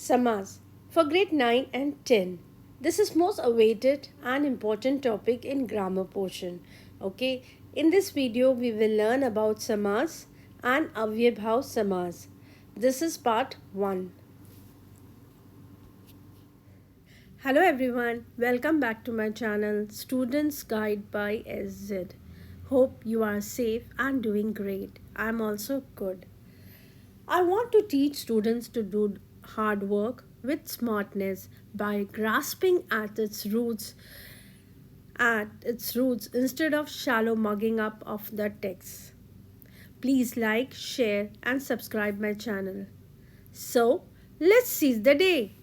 Samas for grade 9 and 10. This is most awaited and important topic in grammar portion. Okay, in this video we will learn about Samas and Avyabhav Samas. This is part 1. Hello everyone, welcome back to my channel Students Guide by SZ. Hope you are safe and doing great. I am also good. I want to teach students to do hard work with smartness by grasping at its roots instead of shallow mugging up of the text. Please like, share and subscribe my channel. So, let's seize the day.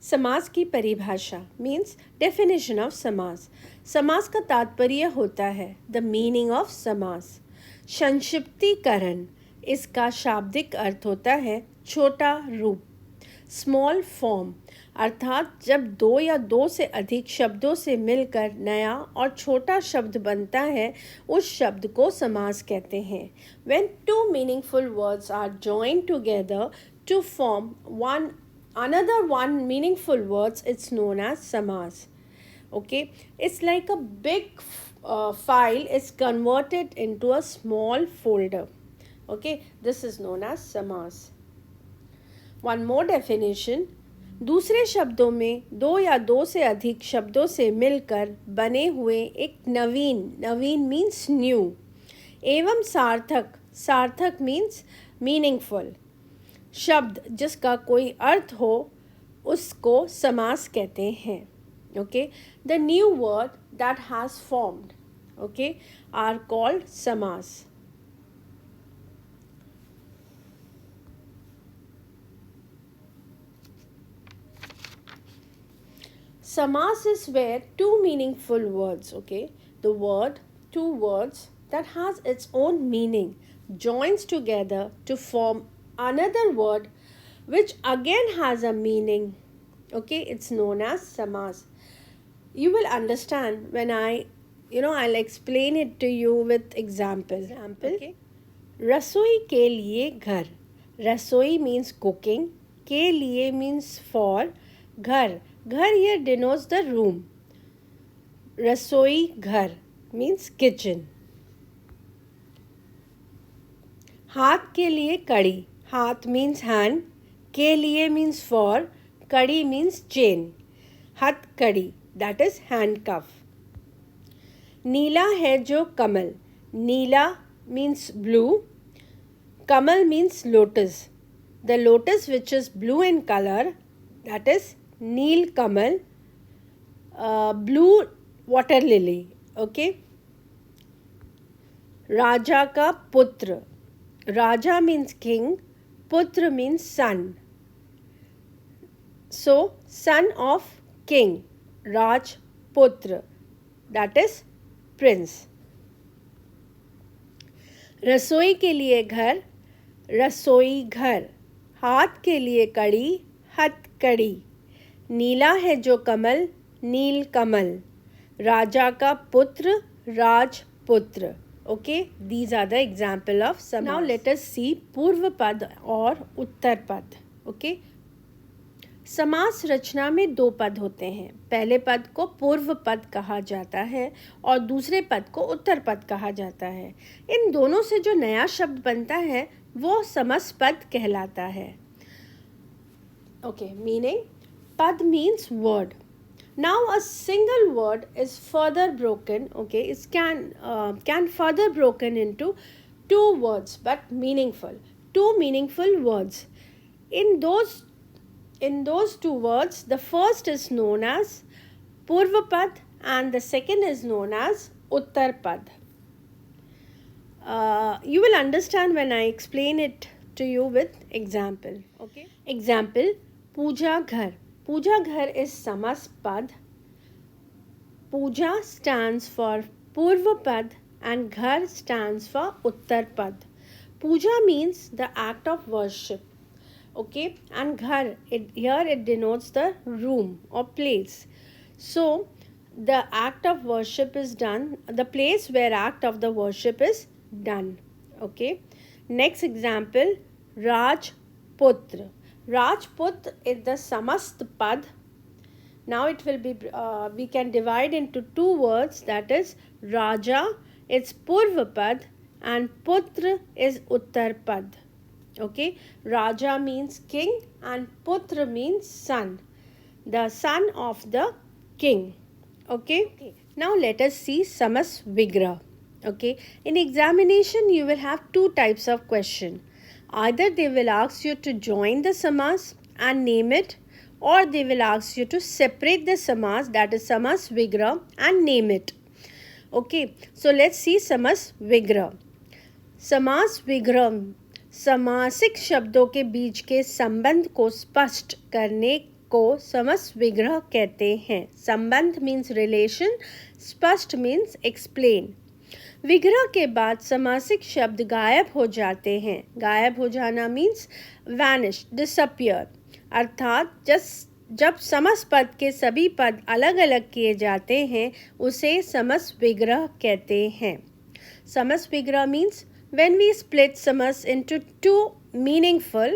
समास की परिभाषा means definition of समास. समास का तात्पर्य होता है the meaning of समास. संक्षिप्तीकरण इसका शाब्दिक अर्थ होता है छोटा रूप. स्मॉल फॉर्म अर्थात जब दो या दो से अधिक शब्दों से मिलकर नया और छोटा शब्द बनता है उस शब्द को समास कहते हैं. When two meaningful words are joined together to form another one meaningful words, it's known as samas. Okay, it's like a big file is converted into a small folder. Okay, this is known as samas. One more definition. दूसरे शब्दों में दो या दो से अधिक शब्दों से मिलकर बने हुए एक नवीन मीन्स न्यू एवं सार्थक मीन्स मीनिंगफुल शब्द जिसका कोई अर्थ हो उसको समास कहते हैं. Okay, the new word that has formed okay are called समास. Samas is where two meaningful words, two words that has its own meaning joins together to form another word which again has a meaning. Okay, it's known as samas. You will understand when I'll explain it to you with example. Okay. रसोई के लिए घर. रसोई means cooking. के लिए means for. घर here denotes the room. रसोई घर means kitchen. हाथ के लिए कड़ी. हाथ means hand, के लिए means for, कड़ी means chain. हथकड़ी that is handcuff. नीला है जो कमल. नीला means blue, Kamal means lotus. The lotus which is blue in color that is Neel Kamal, blue water lily. Okay. राजा का पुत्र. राजा means king, Putra means son. So, son of king, Rajputra, that is prince. रसोई के लिए घर, रसोई घर. हाथ के लिए कड़ी, हथकड़ी. नीला है जो कमल, नील कमल. राजा का पुत्र, राजपुत्र. Okay, these are the example of samas. Now let us see पूर्व पद और उत्तर पद. Okay, समास रचना में दो पद होते हैं. पहले पद को पूर्व पद कहा जाता है और दूसरे पद को उत्तर पद कहा जाता है. इन दोनों से जो नया शब्द बनता है वो समस्त कहलाता है. Okay, meaning पद means word. Now a single word is further broken, okay, it can further broken into two words but meaningful. Two meaningful words. In those two words, the first is known as Purvapad and the second is known as Uttarpad. You will understand when I explain it to you with example. Okay. Example, Puja Ghar. Puja Ghar is Samaspad. Puja stands for Purvapad and Ghar stands for Uttarpad. Puja means the act of worship. Okay, and Ghar, here it denotes the room or place. So, the act of worship is done, the place where act of the worship is done. Okay. Next example, Raj Rajputra. Rajput is the samast pad. Now it will be, we can divide into two words, that is Raja is Purvapad and Putra is Uttarpad. Okay, Raja means king and Putra means son, the son of the king. Okay, now let us see Samas Vigra. Okay, in examination you will have two types of question. Either they will ask you to join the Samas and name it, or they will ask you to separate the Samas, that is Samas Vigra, and name it. Okay, so let's see Samas Vigra. Samas Vigra समासिक शब्दों के बीच के संबंध को स्पष्ट करने को समस विग्रह कहते हैं. संबंध मीन्स रिलेशन, स्पष्ट मीन्स एक्सप्लेन. विग्रह के बाद समासिक शब्द गायब हो जाते हैं. गायब हो जाना मीन्स वैनिश, डिसअपियर. अर्थात जब समस पद के सभी पद अलग अलग किए जाते हैं उसे समस विग्रह कहते हैं. समस विग्रह means when we split samas into two meaningful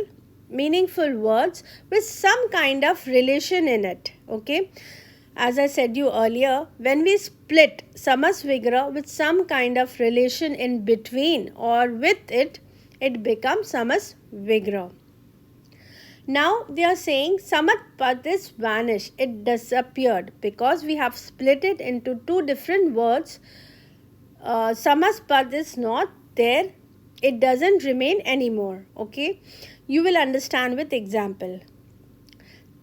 words with some kind of relation in it. Okay, as I said you earlier, when we split samas vigra with some kind of relation in between or with it, it becomes samas vigra. Now they are saying samat pad is vanished, it disappeared, because we have split it into two different words. Samas pad is not there, it doesn't remain anymore. Okay, you will understand with example.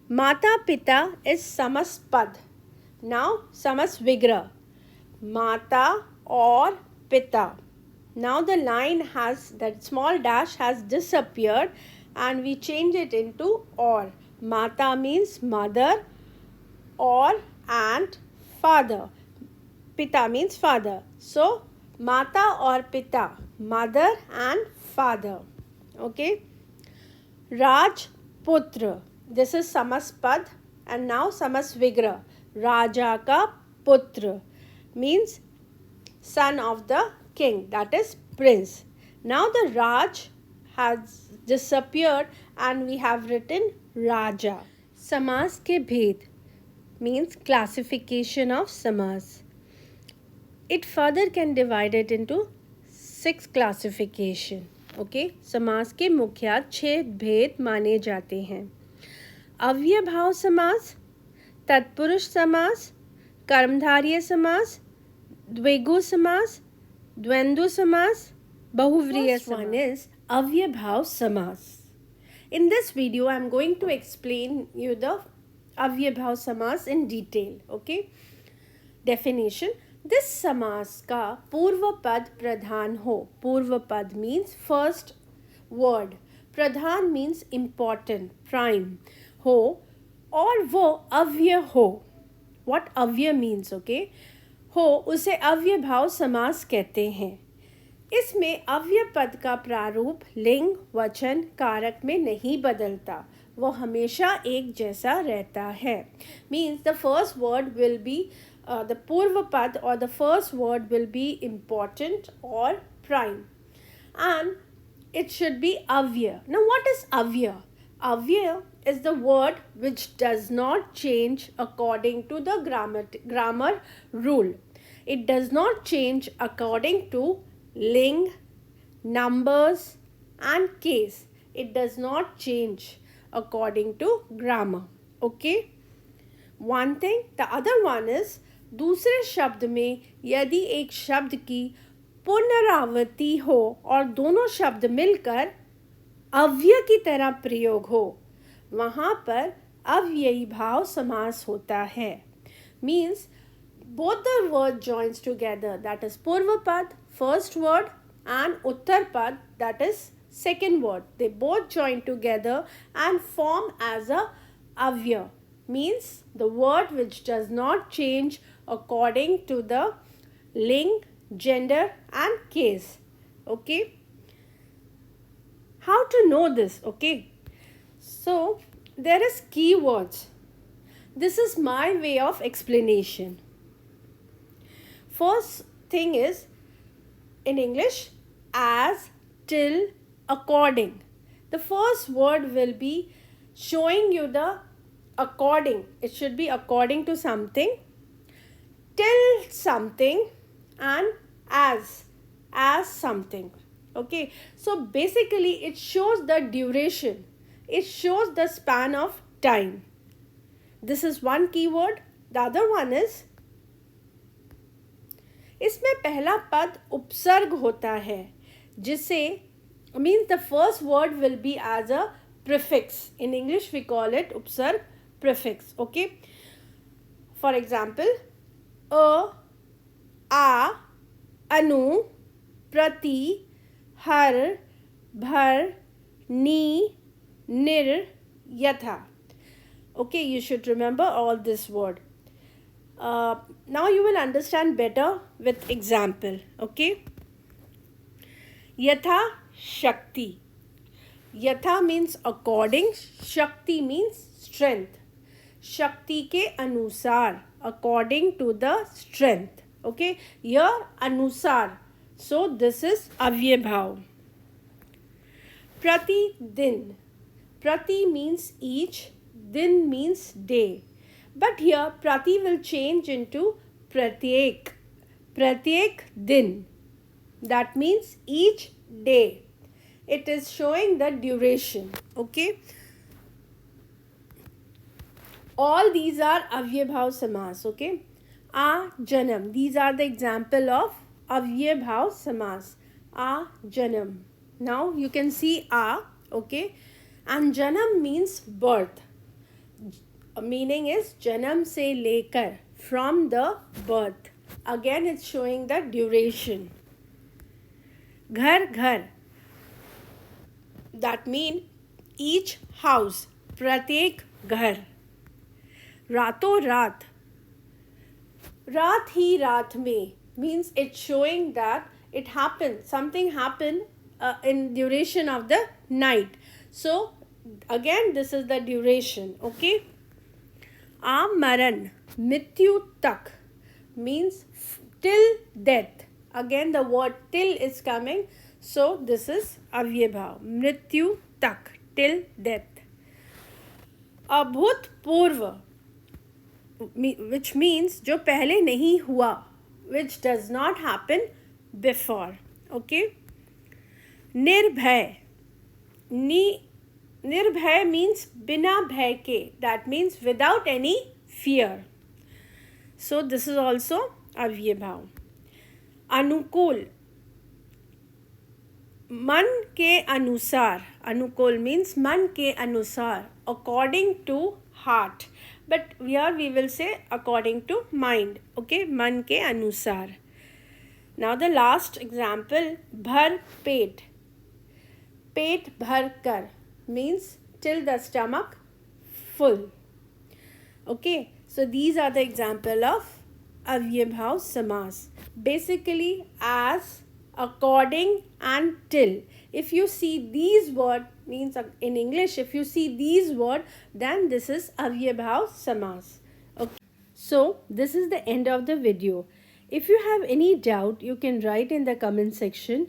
Mata pita is samas pad. Now samas vigra, mata or pita. Now the line has, that small dash has disappeared and we change it into or. Mata means mother, or and father. Pita means father. So Mata or Pita, mother and father. Okay. Rajputra, this is Samaspad, and now Samas Vigra. Raja ka Putra means son of the king, that is prince. Now the Raj has disappeared and we have written Raja. Samas ke bhed means classification of samas. It further can divide it into 6 classification. Okay, समास के मुख्य 6 भेद माने जाते हैं. अव्यय भाव समास, तत्पुरुष समास, कर्मधारय समास, द्विगु समास, द्वंद्व समास, बहुव्रीहि समास. One is अव्यय भाव समास. In this video I am going to explain you the अव्यय भाव समास in detail. Okay, definition. This समास का पूर्व पद प्रधान हो. पूर्व पद means first word, प्रधान means important, prime हो, और वो अव्यय हो. What अव्यय means, okay, हो, उसे अव्यय भाव समास कहते हैं. इसमें अव्यय पद का प्रारूप लिंग, वचन, कारक में नहीं बदलता, वो हमेशा एक जैसा रहता है. Means the first word will be the Purva Pad, or the first word will be important or prime, and it should be Avyaya. Now what is Avyaya? Avyaya is the word which does not change according to the grammar rule. It does not change according to ling, numbers and case. It does not change according to grammar. Okay, one thing. The other one is, दूसरे शब्द में यदि एक शब्द की पुनरावृत्ति हो और दोनों शब्द मिलकर अव्यय की तरह प्रयोग हो, वहाँ पर अव्ययी भाव समास होता है. Means both the word joins together, that is Purvapad, first word, and Uttarpad, that is second word. They both join together and form as a avyaya. Means the word which does not change according to the ling, gender and case. Okay, how to know this? Okay, so there is keywords. This is my way of explanation. First thing is, in English, as, till, according. the first word will be showing you the according. It should be according to something, till something, and as something. Okay, so basically it shows the duration, it shows the span of time. This is one keyword. The other one is, इसमें पहला पद उपसर्ग होता है जिसे means the first word will be as a prefix. In English we call it upsarg prefix. Okay, for example, a, anu, prati, har, bhar, ni, nir, yatha. Okay, you should remember all this word. Now you will understand better with example. Okay, yatha shakti. Yatha means according, shakti means strength. Shakti ke anusar, according to the strength. Okay, here anusar. So this is avyay bhav. Prati din. Prati means each, din means day. But here prati will change into pratyek. Pratyek din. That means each day. It is showing the duration. Okay. All these are avyay bhav samas. Okay. A janam. These are the example of avyay bhav samas. A janam. Now you can see a. Okay. And janam means birth. Meaning is janam se lekar, from the birth. Again it's showing the duration. Ghar ghar. That means each house. Pratyek ghar. Rato raat. Raat hi raat mein means it's showing that it happened. Something happened in duration of the night. So again this is the duration. Okay. Amaran, mrityu tak means till death. Again the word till is coming. So this is avyay bhav. Mrityu tak, till death. Abhutpurva, which means जो पहले नहीं हुआ, which does not happen before. Okay. Nirbhay. Nirbhay means bina bhay ke. That means without any fear. So this is also avyay bhav. Anukul. Man ke anusar. Anukul means man ke anusar, according to heart. But here we will say according to mind. Okay, man ke anusar. Now the last example, bhar pet. Pet bhar kar means till the stomach full. Okay, so these are the example of avyay bhav samas. Basically as, according, and till. If you see these words, means in English, if you see these words, then this is avyay bhav samas. Okay. So this is the end of the video. If you have any doubt, you can write in the comment section.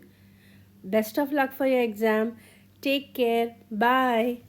Best of luck for your exam. Take care. Bye.